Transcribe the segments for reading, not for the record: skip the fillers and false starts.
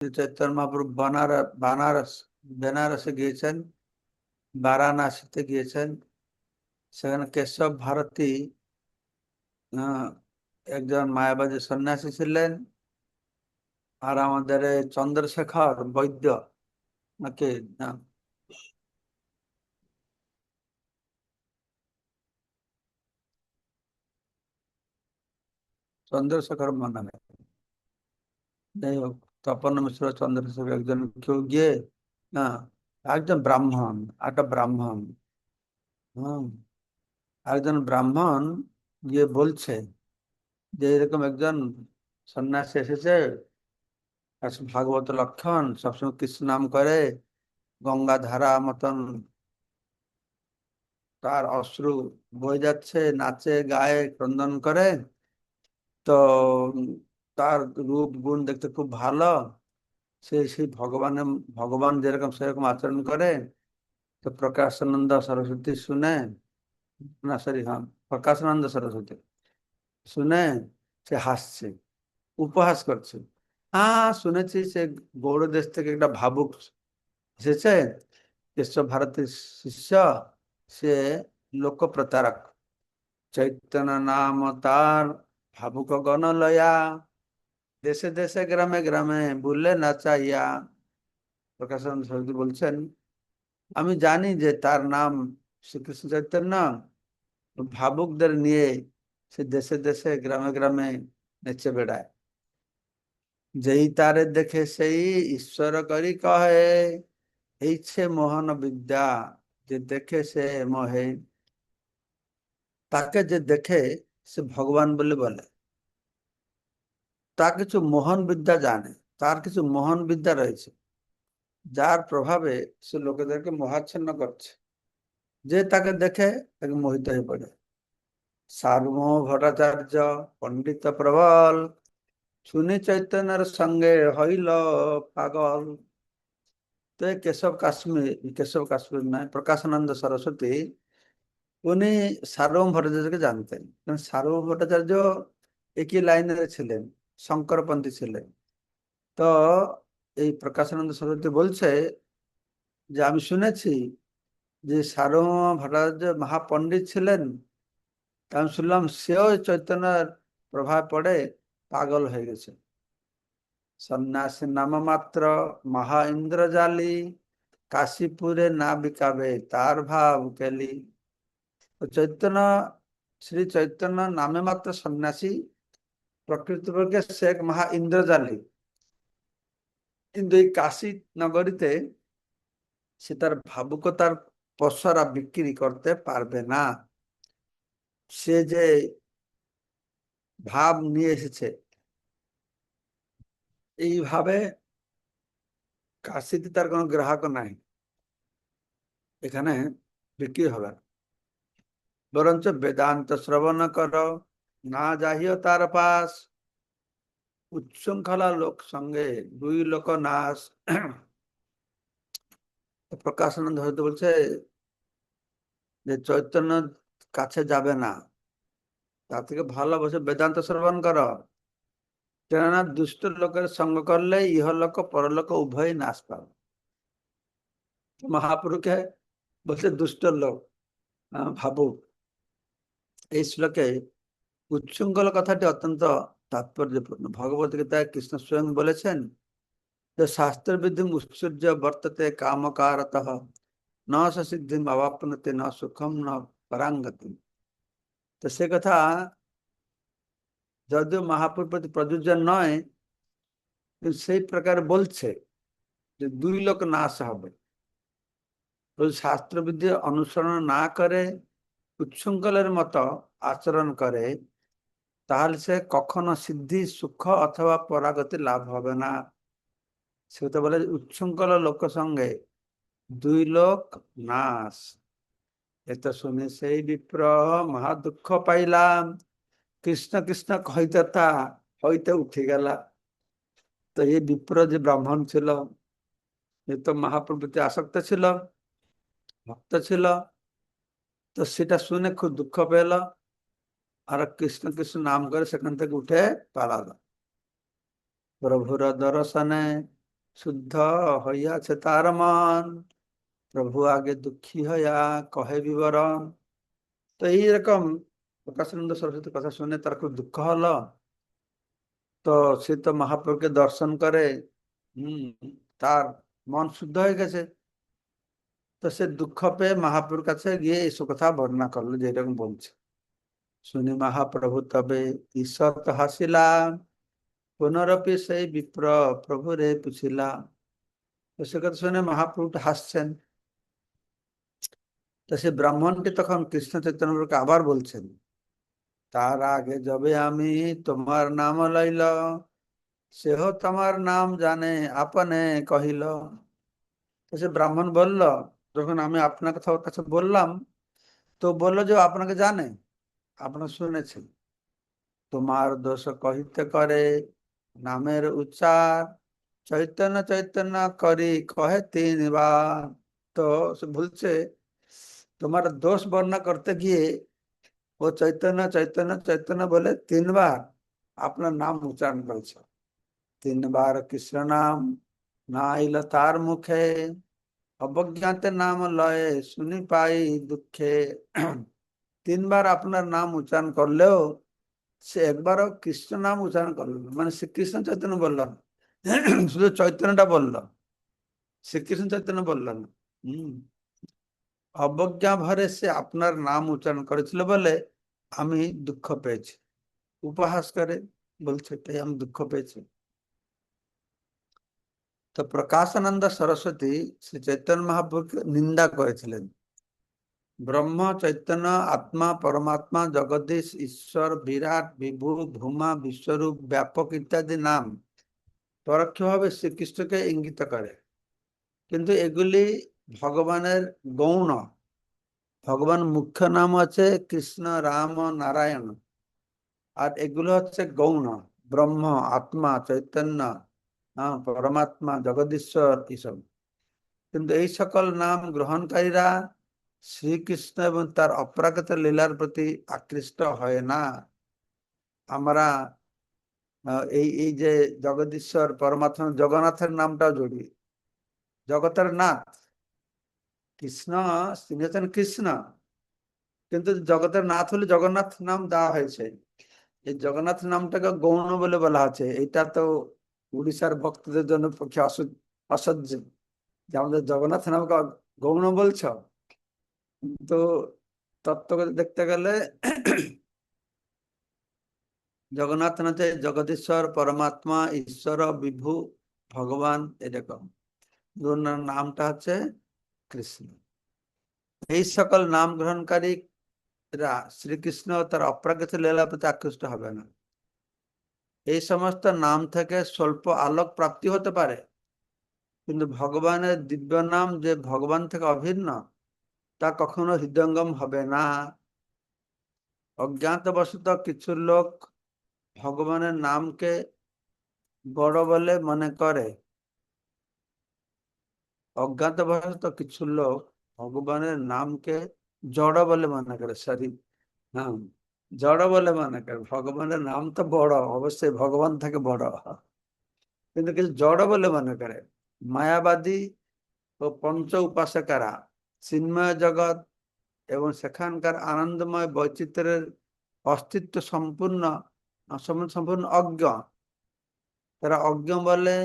চৈতন্য মহাপ্রভু বেনারসে গিয়েছেন, বারাণসীতে গিয়েছেন। সেখানে কেশব ভারতী আহ, একজন মায়াবাদী সন্ন্যাসী ছিলেন। আর আমাদের এই চন্দ্রশেখর বৈদ্য নাকি না, চন্দ্রশেখর মনে নেই। যাই হোক, তপন মিশ্র চন্দ্রশেখর একজন কেউ গিয়ে, না, একজন ব্রাহ্মণ, একটা ব্রাহ্মণ, হম, একজন ব্রাহ্মণ গিয়ে বলছে যে এরকম একজন সন্ন্যাসী এসেছে, আর ভাগবত লক্ষণ, সবসময় কৃষ্ণ নাম করে, গঙ্গা ধারা মতন তার অশ্রু বয়ে যাচ্ছে, নাচে গায়ে ক্রন্দন করে। তো তার রূপ গুণ দেখতে খুব ভালো। সেই ভগবান যেরকম সেরকম আচরণ করে। তো প্রকাশানন্দ সরস্বতী শুনে, না সরি, হ্যাঁ, প্রকাশানন্দ সরস্বতী শুনে সে হাসছে, উপহাস করছে। হ্যাঁ, শুনেছি সে গৌড় দেশ থেকে একটা ভাবুক এসেছে, কেশব ভারতীর শিষ্য, সে লোক প্রতারক। চৈতন্য নাম তার ভাবুক গণ লয়া, দেশে দেশে গ্রামে গ্রামে ভুললে না চাইয়া। প্রকাশানন্দ সরস্বতী বলছেন, আমি জানি যে তার নাম শ্রীকৃষ্ণ চৈতন্য, ভাবুকদের নিয়ে সে দেশে দেশে গ্রামে গ্রামে নেচে বেড়ায়। যেই তারে দেখে সেই ঈশ্বর করি কহে, এইছে মোহন বিদ্যা, যে দেখে সে মোহে। তাকে যে দেখে সে ভগবান বলে বলে। তা কিছু মোহন বিদ্যা জানে, তার কিছু মোহন বিদ্যা রয়েছে, যার প্রভাবে সে লোকেদেরকে মোহাচ্ছন্ন করছে। যে তাকে দেখে তাকে মোহিত হয়ে পড়ে। সার্বভৌম ভট্টাচার্য পণ্ডিত প্রবল, শুনি চৈতন্যের সঙ্গে হইল পাগল। তো এই কেশব কাশ্মীর নয়, প্রকাশানন্দ সরস্বতী, উনি সার্বভৌম ভট্টাচার্যকে জানতেন, কারণ সার্বভৌম ভট্টাচার্য একই লাইনের ছিলেন, শঙ্করপন্থী ছিলেন। তো এই প্রকাশানন্দ সরস্বতী বলছে যে আমি শুনেছি যে সার্বভৌম ভট্টাচার্য মহাপণ্ডিত ছিলেন। তা আমি শুনলাম সেও চৈতন্যের প্রভাব পড়ে পাগল হয়ে গেছে। সন্ন্যাসী নাম মাত্র মহা ইন্দ্রজালী, কাশীপুরে না বিকাবে তার ভাব কেলি। তো শ্রী চৈতন্য নামে মাত্র সন্ন্যাসী, প্রকৃতপক্ষে সে এক মহা ইন্দ্রজালী। কিন্তু এই কাশী নগরীতে সে তার ভাবুকতার পসরা বিক্রি করতে পারবে না। সে যে ভাব নিয়ে এসেছে, এইভাবে কাশীতে তার কোনো গ্রাহক নাই, এখানে বিক্রি হবে না। বরঞ্চ বেদান্ত শ্রবণ করো, না যাহিও তার পাশ, উচ্ছৃঙ্খলা লোক সঙ্গে দুই লোক নাশ। প্রকাশানন্দ হয়তো বলছে যে চৈতন্য কাছে যাবে না, তার থেকে ভালো বসে বেদান্ত শ্রবণ করো। কেননা দুষ্ট লোকের সঙ্গ করলে ইহলোক পরলোক উভয় নাশ পাবে। মহাপুরুষে বলছে দুষ্ট লোক, ভাবুক। এই শ্লোকে উচ্ছৃঙ্খল কথাটি অত্যন্ত তাৎপর্যপূর্ণ। ভগবত গীতায় কৃষ্ণ স্বয়ং বলেছেন যে শাস্ত্রবিধি উৎসর্য বর্ততে কামকারত, ন সিদ্ধি অবাপ্নতে ন সুখম ন পরাঙ্গতি। তো সে কথা যদিও মহাপুর প্রতি প্রযোজ্য নয়, কিন্তু সেই প্রকার বলছে যে দুই লোক নাশ হবে। যদি শাস্ত্রবিধি অনুসরণ না করে উচ্ছৃঙ্খলের মতো আচরণ করে, তাহলে সে কখনো সিদ্ধি সুখ অথবা পরাগতি লাভ হবে না। সে তো বলে উচ্ছৃঙ্খল লোক সঙ্গে দুই লোক নাশ। এত শুনে সেই বিপ্র মহা দুঃখ পাইলাম, কৃষ্ণ কৃষ্ণ কহিতে তা হইতে উঠে গেলা। তো এই বিপ্র যে ব্রাহ্মণ ছিল, এ তো মহাপ্রভুতে আসক্ত ছিল, ভক্ত ছিল। তো সেটা শুনে খুব দুঃখ পেল, আর কৃষ্ণ কৃষ্ণ নাম করে সেখান থেকে উঠে পালালো। প্রভুর দর্শনে শুদ্ধ হইয়াছে তার মন, প্রভু আগে দুঃখী হইয়া কহে বিবরণ। তো এইরকম প্রকাশানন্দ সরস্বতীর কথা শুনে তার খুব দুঃখ হলো। তো সে তো মহাপ্রভুকে দর্শন করে, হম, তার মন শুদ্ধ হয়ে গেছে। তো সে দুঃখ পেয়ে মহাপ্রভুর কাছে গিয়ে এইসব কথা বর্ণনা করলো, যেরকম বলছে। শুনি মহাপ্রভু তবে ঈষৎ হাসিলা, পুনরপি সেই বিপ্র প্রভু রে পুছিলা। তো সে কথা শুনে মহাপ্রভু হাসছেন। তো সে ব্রাহ্মণটি তখন কৃষ্ণ চৈতন্য প্রভুকে আবার বলছেন, তার আগে যবে আমি তোমার নাম লইল, সেহ তোমার নাম জানে আপনে কহিল। তো সে ব্রাহ্মণ বলল, যখন আমি আপনার কথা ওর কাছে বললাম, তো বললো যে ও আপনাকে জানে, আপনার শুনেছেন। তোমার দোষ কহিতে করে নামের উচ্চার, চৈতন্য চৈতন্য করি কহে তিনবার। তো সে বলছে, তোমার দোষ বর্ণনা করতে গিয়ে ও চৈতন্য চৈতন্য চৈতন্য বলে তিনবার আপনার নাম উচ্চারণ করেছে। তিনবার কৃষ্ণ নাম না আইল তার মুখে, অবজ্ঞাতে নাম লয়ে শুনি পাই দুঃখে। তিনবার আপনার নাম উচ্চারণ করলেও সে একবারও কৃষ্ণ নাম উচ্চারণ করলো না, মানে শ্রীকৃষ্ণ চৈতন্য বলল না, শুধু চৈতন্যটা বলল, শ্রীকৃষ্ণ চৈতন্য বলল না। হম, অবজ্ঞা ভরে সে আপনার নাম উচ্চারণ করেছিল বলে আমি দুঃখ পেয়েছি। উপহাস করে বলছে, তাই আমি দুঃখ পেয়েছি। তো প্রকাশানন্দ সরস্বতী শ্রী চৈতন্য মহাপ্রভুকে নিন্দা করেছিলেন। ব্রহ্ম চৈতন্য আত্মা পরমাত্মা জগদীশ ঈশ্বর বিরাট বিভু ভূমা বিশ্বরূপ ব্যাপক ইত্যাদি নাম পরোক্ষভাবে শ্রীকৃষ্ণকে ইঙ্গিত করে, কিন্তু এগুলি ভগবানের গৌণ। ভগবান মুখ্য নাম আছে কৃষ্ণ রাম নারায়ণ, আর এগুলো হচ্ছে গৌণ। ব্রহ্ম আত্মা চৈতন্য, পরমাত্মা জগদীশ্বর এইসব। কিন্তু এই সকল নাম গ্রহণকারীরা শ্রীকৃষ্ণ এবং তার অপ্রাকৃত লীলার প্রতি আকৃষ্ট হয় না। আমরা এই এই যে জগদীশ্বর পরমাত্মা জগন্নাথের নামটাও জড়ি, জগতের নাথ কৃষ্ণ, তিনি হচ্ছেন কৃষ্ণ, কিন্তু জগতের নাথ হলে জগন্নাথ নাম দেওয়া হয়েছে। এই জগন্নাথ নামটাকে গৌণ বলে বলা আছে। এটা তো উড়িষ্যার ভক্তদের জন্য পক্ষে অসহ্য, যে আমাদের জগন্নাথ নামকে গৌণ বলছ। তো তত্ত্ব দেখতে গেলে জগন্নাথ নাথে জগদীশ্বর পরমাত্মা ঈশ্বর বিভু ভগবান এরকম, ওনার নামটা হচ্ছে কৃষ্ণ। এই সকল নাম গ্রহণকারীরা শ্রীকৃষ্ণ তার অপ্রাকৃত লীলার প্রতি আকৃষ্ট হবে না। এই সমস্ত নাম থেকে স্বল্প আলোক প্রাপ্তি হতে পারে, কিন্তু ভগবানের দিব্য নাম যে ভগবান থেকে অভিন্ন, তা কখনো হৃদয়ঙ্গম হবে না। অজ্ঞাতবশত কিছু লোক ভগবানের নামকে বড় বলে মনে করে। অজ্ঞাতবশত কিছু লোক ভগবানের নামকে জড় বলে মনে করে, সরি, হ্যাঁ, জড় বলে মনে করে। ভগবানের নাম তো বড়, অবশ্যই ভগবান থেকে বড়, কিন্তু কিছু জড় বলে মনে করে। মায়াবাদী ও পঞ্চ উপাসকেরা চিন্ময় জগৎ এবং সেখানকার আনন্দময় বৈচিত্র্যের অস্তিত্ব সম্পূর্ণ সম্পূর্ণ অজ্ঞ। তারা অজ্ঞ বলে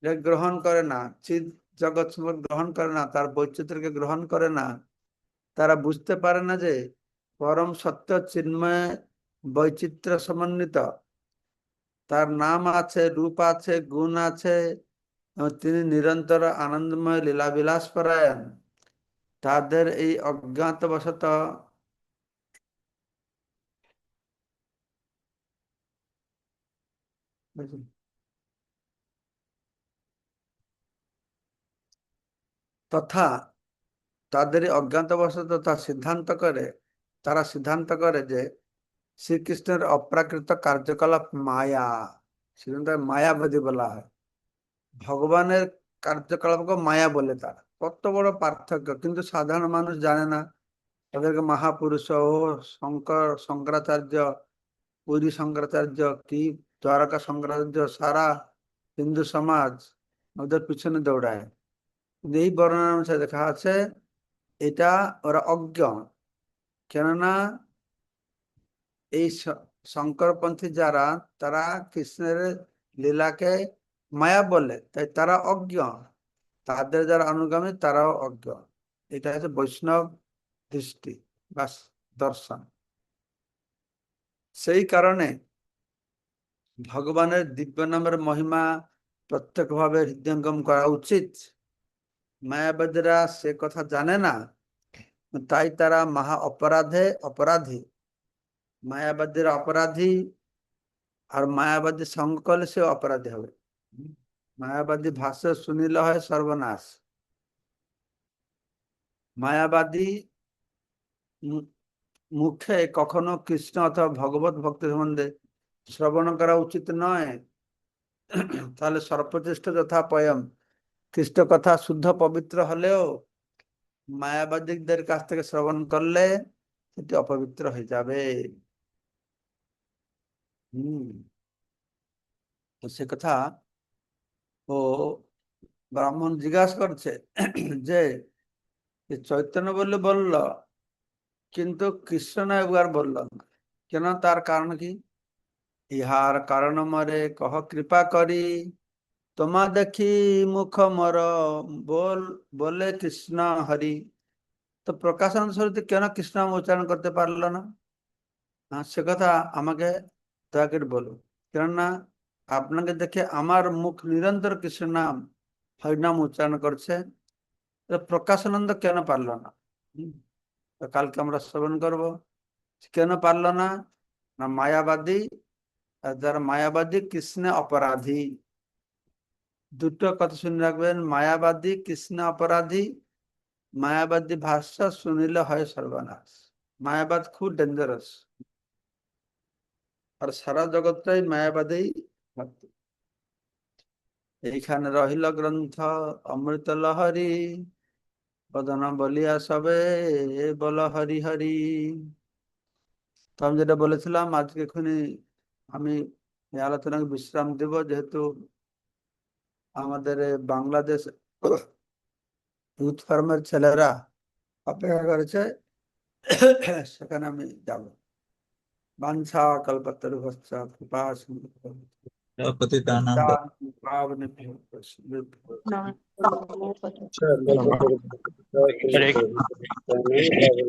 যে গ্রহণ করে না, চিৎ জগৎ সম্পর্কে গ্রহণ করে না, তার বৈচিত্র্যকে গ্রহণ করে না। তারা বুঝতে পারে না যে পরম সত্য চিন্ময় বৈচিত্র্য সমন্বিত, তার নাম আছে, রূপ আছে, গুণ আছে, এবং তিনি নিরন্তর আনন্দময় লীলাবিলাস পরায়ণ। তাদের এই অজ্ঞাতবশত তথা তাদের এই অজ্ঞাতবশত তারা সিদ্ধান্ত করে যে শ্রীকৃষ্ণের অপ্রাকৃত কার্যকলাপ মায়া, সেজন্য তাকে মায়াবাদী বলা হয়। ভগবানের কার্যকলাপকে মায়া বলে। তারা কত বড় পার্থক্য, কিন্তু সাধারণ মানুষ জানে না। তাদেরকে মহাপুরুষ ও শঙ্করাচার্য, পুরী শঙ্করাচার্য কি দ্বারকা শঙ্করাচার্য, সারা হিন্দু সমাজ ওদের পিছনে দৌড়ায়। কিন্তু এই বর্ণনার মধ্যে দেখা আছে এটা ওরা অজ্ঞ, কেননা এই শঙ্করপন্থী যারা, তারা কৃষ্ণের লীলাকে মায়া বলে, তাই তারা অজ্ঞ, তাদের যারা অনুগামী তারাও অজ্ঞ। এটা হচ্ছে বৈষ্ণব দৃষ্টি বা দর্শন। সেই কারণে ভগবানের দিব্য নামের মহিমা প্রত্যক্ষভাবে হৃদয়ঙ্গম করা উচিত। মায়াবাদীরা সে কথা জানে না, তাই তারা মহা অপরাধী। মায়াবাদীরা অপরাধী, আর মায়াবাদী সঙ্গ করলে সে অপরাধী হবে। মায়াবাদী ভাষ্য শুনিলে হয় সর্বনাশ। মায়াবাদী মুখে কখনো কৃষ্ণ অথবা ভগবত ভক্তি সম্বন্ধে শ্রবণ করা উচিত নয়। তাহলে সর্বপ্রতিষ্ঠ যথা পয়ম, খ্রিস্ট কথা শুদ্ধ পবিত্র হলেও মায়াবাদীদের কাছ থেকে শ্রবণ করলে সেটি অপবিত্র হয়ে যাবে। তো সে কথা ও ব্রাহ্মণ জিজ্ঞাসা করছে যে চৈতন্য বলল, কিন্তু কৃষ্ণ একবার বলল না কেন? তার কারণ কি? ইহার কারণ মরে কহ কৃপা করি, তোমা দেখি মুখ মর বলে কৃষ্ণ হরি। তো প্রকাশানন্দ সরস্বতী কেন কৃষ্ণ নাম উচ্চারণ করতে পারলো না? সে কথা আমাকে দয়া করে বলুন, কেননা আপনাকে দেখে আমার মুখ নিরন্তর কৃষ্ণ নাম হরিনাম উচ্চারণ করছে, প্রকাশানন্দ কেন পারলো না? তো কালকে আমরা শ্রবণ করবো কেন পারলো না। না মায়াবাদী, আর যারা মায়াবাদী কৃষ্ণে অপরাধী। দুটো কথা শুনে রাখবেন, মায়াবাদী কৃষ্ণ অপরাধী। মায়াবাদী ভাষা শুনিলে হয় সর্বনাশ। মায়াবাদ খুব ডেঞ্জারাস, আর সারা জগৎটাই মায়াবাদী ভক্তি। এইখানে রহিল গ্রন্থ অমৃত লহরী, বদন বলিয়া সবে বল হরি হরি। তো আমি যেটা বলেছিলাম, আজকে এখনই আমি এই আলোচনাকে বিশ্রাম দেব, যেহেতু আমাদের বাংলাদেশ ইউথ ফার্মের ছেলেরা অপেক্ষা করেছে, সেখানে আমি যাব। বাঞ্ছা কল্পতরুভ্যশ্চ কৃপা সিন্ধুভ্যো পতিতানাং পাবনেভ্যো No. হরে